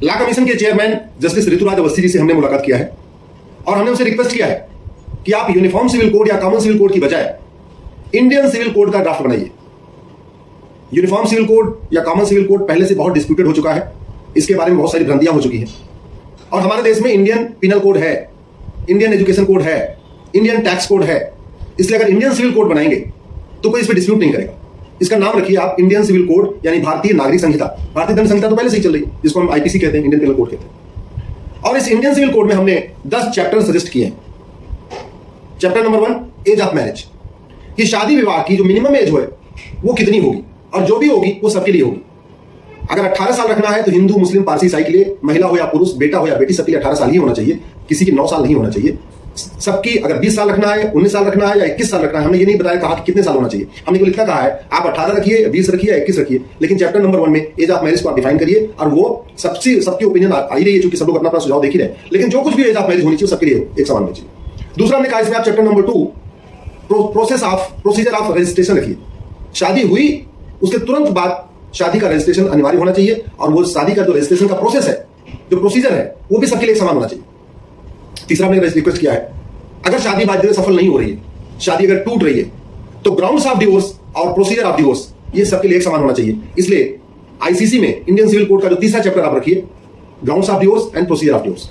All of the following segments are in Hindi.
लॉ कमीशन के चेयरमैन जस्टिस ऋतुराज अवस्थी जी से हमने मुलाकात किया है और हमने उनसे रिक्वेस्ट किया है कि आप यूनिफॉर्म सिविल कोड या कॉमन सिविल कोड की बजाय इंडियन सिविल कोड का ड्राफ्ट बनाइए। यूनिफॉर्म सिविल कोड या कॉमन सिविल कोड पहले से बहुत डिस्प्यूटेड हो चुका है, इसके बारे में बहुत सारी भ्रांतियां हो चुकी हैं और हमारे देश में इंडियन पिनल कोड है, इंडियन एजुकेशन कोड है, इंडियन टैक्स कोड है। इसलिए अगर इंडियन सिविल कोड बनाएंगे तो कोई इस पर डिस्प्यूट नहीं करेगा। इसका नाम रखिए आप इंडियन सिविल कोड, यानी भारतीय नागरिक संहिता। भारतीय दंड संहिता तो पहले से ही चल रही है, जिसको हम आईपीसी कहते हैं, इंडियन पिनल कोड कहते हैं। और इस इंडियन सिविल कोड में हमने 10 चैप्टर सजेस्ट किए हैं। Chapter number 1, age of marriage, कि शादी विवाह की जो मिनिमम एज हो वो कितनी होगी और जो भी होगी वो सबके लिए होगी। अगर 18 साल रखना है तो हिंदू, मुस्लिम, पारसी, ईसाई के लिए, महिला हो या पुरुष, बेटा हो या बेटी, सबके लिए 18 साल ही होना चाहिए, किसी की 9 साल नहीं होना चाहिए। सबकी अगर 20 साल रखना है, 19 साल रखना है या 21 साल रखना है, हमने ये नहीं बताया कहा कि कितने साल होना चाहिए। हमने केवल इतना कहा है आप 18 रखिए, 20 रखिए या 21 रखिए, लेकिन चैप्टर नंबर 1 में एज ऑफ मैरिज को आप डिफाइन करिए और वो सबकी ओपिनियन आ ही रही है, क्योंकि सब लोग अपना अपना सुझाव देख ही रहे हैं। लेकिन जो कुछ भी एज ऑफ मैरिज होनी चाहिए सबके लिए एक समान होनी चाहिए। दूसरा हमने कहा इसमें आप chapter number 2 procedure of registration रखिए। शादी हुई उसके तुरंत बाद शादी का रजिस्ट्रेशन अनिवार्य होना चाहिए और वो शादी का जो रजिस्ट्रेशन का प्रोसेस है, जो प्रोसीजर है, वो भी सबके लिए समान होना चाहिए। तीसरा हमने रिक्वेस्ट किया है अगर शादी बाध्य सफल नहीं हो रही है, शादी अगर टूट रही है, तो ग्राउंड्स ऑफ डिवोर्स और प्रोसीजर ऑफ डिवोर्स ये सबके लिए एक समान होना चाहिए। इसलिए आईसीसी में इंडियन सिविल कोड का जो तीसरा चैप्टर आप रखिए, grounds of divorce and procedure of divorce.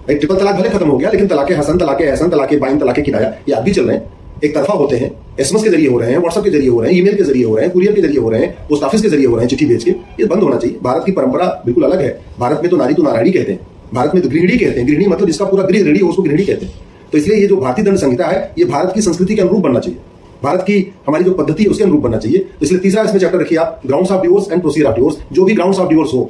Triple तलाक भले खत्म हो गया, लेकिन तलाके हसन, तलाके एहसन, तलाके बाइन, तलाके किराया ये आज भी चल रहे हैं। एक तरफा होते हैं, एसएमएस के जरिए हो रहे हैं, व्हाट्सएप के जरिए हो रहे हैं, ईमेल के जरिए हो रहे हैं, कुरियर के जरिए हो रहे हैं, पोस्ट ऑफिस के जरिए हो रहे हैं, चिट्ठी भेज के। ये बंद होना चाहिए। भारत की परंपरा बिल्कुल अलग है। भारत में तो नारी तो नारायणी कहते हैं, भारत में तो गृहिणी कहते हैं। गृहिणी मतलब जिसका पूरा गृह रेडी हो उसको गृहिणी कहते हैं। तो इसलिए ये जो भारतीय दंड संहिता है ये भारत की संस्कृति के अनुरूप बनना चाहिए, भारत की हमारी जो पद्धति है उसके अनुरूप बनना चाहिए। इसलिए तीसरा इसमें चैप्टर रखिए आप, grounds of divorce and procedure of divorce. जो भी ग्राउंड्स ऑफ डिवोर्स हो,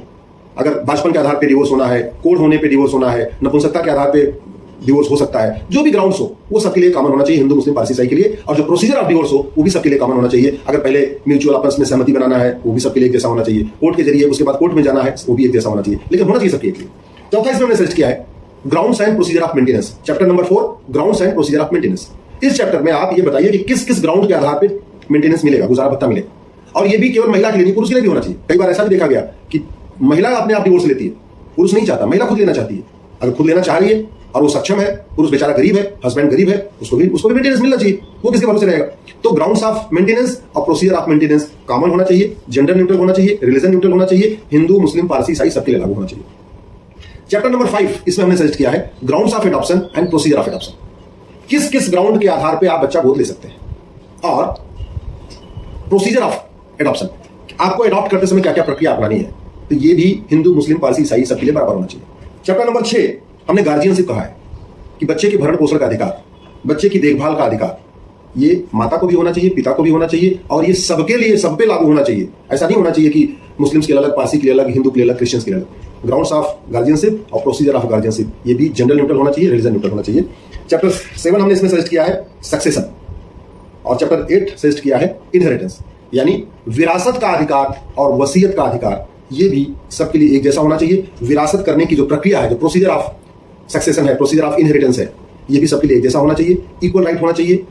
अगर बचपन के आधार पर डिवोर्स होना है, कोड होने पर डिवोर्स होना है, नपुंसकता के आधार पर डिवोर्स हो सकता है, जो भी ग्राउंड्स हो वो सबके लिए कॉमन होना चाहिए, हिंदू, मुस्लिम, पारसी, ईसाई के लिए। और जो प्रोसीजर ऑफ डिवोर्स हो वो भी सबके लिए कॉमन होना चाहिए। अगर पहले म्यूचुअल आपस में सहमति बनाना है वो भी सबके लिए एक जैसा होना चाहिए, कोर्ट के जरिए उसके बाद कोर्ट में जाना है वो भी एक जैसा होना चाहिए, लेकिन होना चाहिए सबके लिए। चौथा इसमें हमने सर्च किया है grounds and procedure of maintenance. Chapter number 4, grounds and procedure of maintenance. इस चैप्टर में आप ये बताइए कि किस किस ग्राउंड के आधार पर मेंटेनेंस मिलेगा, गुजारा भत्ता मिलेगा। और ये भी केवल महिला के लिए नहीं, पुरुष के लिए भी होना चाहिए। कई बार ऐसा भी देखा गया कि महिला अपने आप डिवोर्स लेती है, पुरुष नहीं चाहता, महिला खुद लेना चाहती है। अगर खुद लेना चाह रही है और वो सक्षम है, पुरुष बेचारा गरीब है, हस्बैंड गरीब है, उसको भी मेंटेनेंस मिलना चाहिए, वो किसके भरोसे रहेगा। तो ग्राउंड्स ऑफ मेंटेनेंस और प्रोसीजर ऑफ मेंटेनेंस कॉमन होना चाहिए, जेंडर न्यूट्रल होना चाहिए, रिलीजन न्यूट्रल होना चाहिए, हिंदू, मुस्लिम, पारसी, ईसाई सबके लिए लागू होना चाहिए। चैप्टर नंबर 5 इसमें हमने सजेस्ट किया है grounds of adoption and procedure of adoption. किस किस ग्राउंड के आधार पर आप बच्चा गोद ले सकते हैं और प्रोसीजर ऑफ एडॉप्शन, आपको एडॉप्ट करते समय क्या क्या प्रक्रिया अपनानी है, तो ये भी हिंदू, मुस्लिम, पारसी, ईसाई सबके लिए बराबर होना चाहिए। चैप्टर नंबर 6 हमने गार्जियनशिप कहा है कि बच्चे के भरण पोषण का अधिकार, बच्चे की देखभाल का अधिकार, ये माता को भी होना चाहिए, पिता को भी होना चाहिए और ये सबके लिए, सब पे लागू होना चाहिए। ऐसा नहीं होना चाहिए कि मुस्लिम्स के लिए अलग, पारसी के लिए अलग, हिंदू के लिए अलग, क्रिश्चियंस के लिए अलग। ग्राउंड्स ऑफ गार्जियनशिप और प्रोसीजर ऑफ गार्जियनशिप ये भी जेंडर न्यूट्रल होना चाहिए, रिलीजन न्यूट्रल होना चाहिए। चैप्टर 7 हमने इसमें सजेस्ट किया है सक्सेशन और चैप्टर 8 सजेस्ट किया है इनहेरिटेंस, यानी विरासत का अधिकार और वसीयत का अधिकार, ये भी सबके लिए एक जैसा होना चाहिए। विरासत करने की जो प्रक्रिया है, जो प्रोसीजर ऑफ सक्सेशन है, प्रोसीजर ऑफ इनहेरिटेंस है, ये भी सबके लिए एक जैसा होना चाहिए। इक्वल राइट होना चाहिए,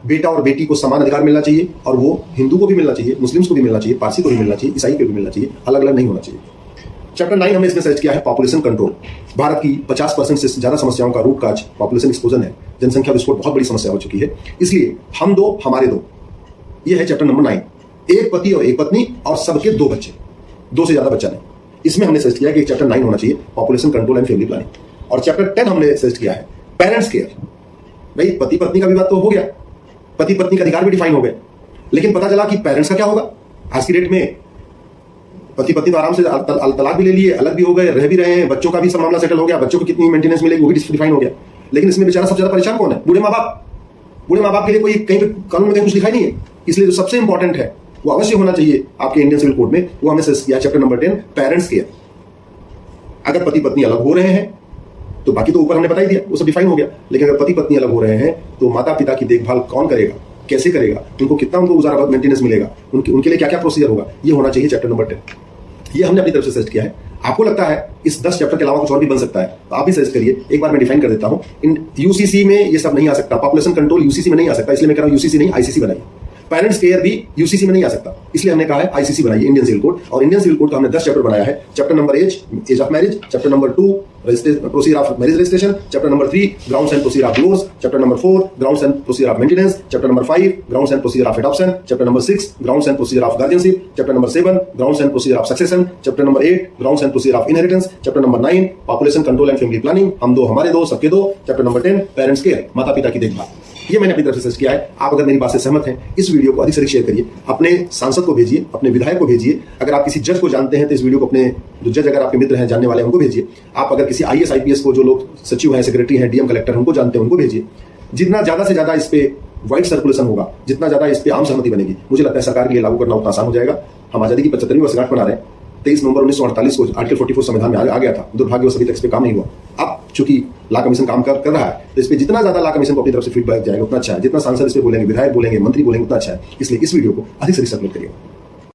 बेटा और बेटी को समान अधिकार मिलना चाहिए और वो हिंदू को भी मिलना चाहिए, मुस्लिम्स को भी मिलना चाहिए, पारसी को भी मिलना चाहिए, ईसाई को भी मिलना चाहिए, अलग अलग नहीं होना चाहिए। चैप्टर 9 हमने इसमें सर्च किया है पॉपुलेशन कंट्रोल। भारत की 50% से ज्यादा समस्याओं का रूट काज पॉपुलेशन एक्सप्लोजन है। जनसंख्या विस्फोट बहुत बड़ी समस्या हो चुकी है, इसलिए हम दो हमारे दो, ये है चैप्टर नंबर 9। एक पति और एक पत्नी और सबके 2 बच्चे, 2 से ज्यादा बच्चा नहीं। इसमें हमने सर्च किया कि चैप्टर 9 होना चाहिए population control and family planning. और चैप्टर 10 हमने सर्च किया है पेरेंट्स केयर। भाई पति पत्नी का विवाद तो हो गया, पति पत्नी का अधिकार भी डिफाइन हो गए, लेकिन पता चला कि पेरेंट्स का क्या होगा। आज की डेट में पति पत्नी तो आराम से तलाक भी ले लिए, अलग भी हो गए, रह भी रहे हैं, बच्चों का भी सब मामला सेटल हो गया, बच्चों को कितनी मेंटेनेंस मिलेगी वो भी डिफाइन हो गया। लेकिन इसमें बेचारा सबसे ज्यादा परेशान कौन है? बूढ़े माँ बाप। बूढ़े माँ बाप के लिए कोई कहीं पे कानून में कहीं कुछ लिखा नहीं है, इसलिए जो सबसे इंपॉर्टेंट है वो अवश्य होना चाहिए आपके इंडियन सिविल कोड में, वो हमने सर्च किया चैप्टर नंबर 10 पेरेंट्स केयर। अगर पति पत्नी अलग हो रहे हैं तो बाकी तो ऊपर हमने बता ही दिया, वो सब डिफाइन हो गया। लेकिन अगर पति पत्नी अलग हो रहे हैं तो माता पिता की देखभाल कौन करेगा, कैसे करेगा, उनको कितना उनको गुजारा मेंटेनेंस मिलेगा, उनके लिए क्या क्या प्रोसीजर होगा, ये होना चाहिए चैप्टर नंबर 10। ये हमने अपनी तरफ से सर्च किया है। आपको लगता है इस 10 चैप्टर के अलावा कुछ और भी बन सकता है तो आप भी सर्च करिए। एक बार मैं डिफाइन कर देता हूं, इन यूसीसी में ये सब नहीं आ सकता, पॉपुलेशन कंट्रोल यूसीसी में नहीं आ सकता, इसलिए मैं कह रहा हूं यूसीसी नहीं आईसीसी बनाइए। पेरेंट्स केयर भी यूसीसी में नहीं आ सकता, इसलिए हमने कहा है आईसीसी बनाइए, इंडियन सिविल कोड। और इंडियन सिविल कोड का हमने 10 चैप्टर बनाया है। Chapter number age of marriage, chapter number 2 procedure of marriage registration, chapter number 3 grounds and procedure of divorce, chapter number 4 grounds and procedure of maintenance, chapter number 5 grounds and procedure of adoption, chapter number 6 grounds and procedure of guardianship, chapter number 7 grounds and procedure of succession, chapter number 8 grounds and procedure of inheritance, chapter number 9 population control and family planning, हम दो हमारे दो सबके दो, चैप्टर नंबर 10 पेरेंट्स केयर, माता पिता की देखभाल। ये मैंने अपनी तरफ से सर्च किया है। आप अगर मेरी बात से सहमत हैं, इस वीडियो को अधिक से अधिक शेयर करिए, अपने सांसद को भेजिए, अपने विधायक को भेजिए। अगर आप किसी जज को जानते हैं तो इस वीडियो को अपने जो जज अगर आपके मित्र हैं, जानने वाले हैं, उनको भेजिए। आप अगर किसी आईएएस आईपीएस को, जो लोग सचिव हैं, सेक्रेटरी हैं, डीएम कलेक्टर हैं, उनको जानते हैं, उनको भेजिए। जितना ज्यादा से ज्यादा इस पे वाइड सर्कुलेशन होगा, जितना ज्यादा इस पे आम सहमति बनेगी, मुझे लगता है सरकार के लिए लागू करना उतना आसान हो जाएगा। हम आजादी की 75वीं वर्षगांठ मना रहे हैं। 23 नवंबर 1948 को आर्टिकल 44 संविधान में आ गया था। दुर्भाग्यवश अभी तक इस पे काम नहीं हुआ। अब चूंकि लॉ कमीशन काम कर रहा है, तो इस पे जितना ज्यादा लॉ कमीशन को अपनी तरफ से फीडबैक जाएगा उतना अच्छा है। जितना सांसद इस पे बोलेंगे, विधायक बोलेंगे, मंत्री बोलेंगे, उतना अच्छा है। इसलिए इस वीडियो को अधिक से अधिक सर्कुलेट करिएगा।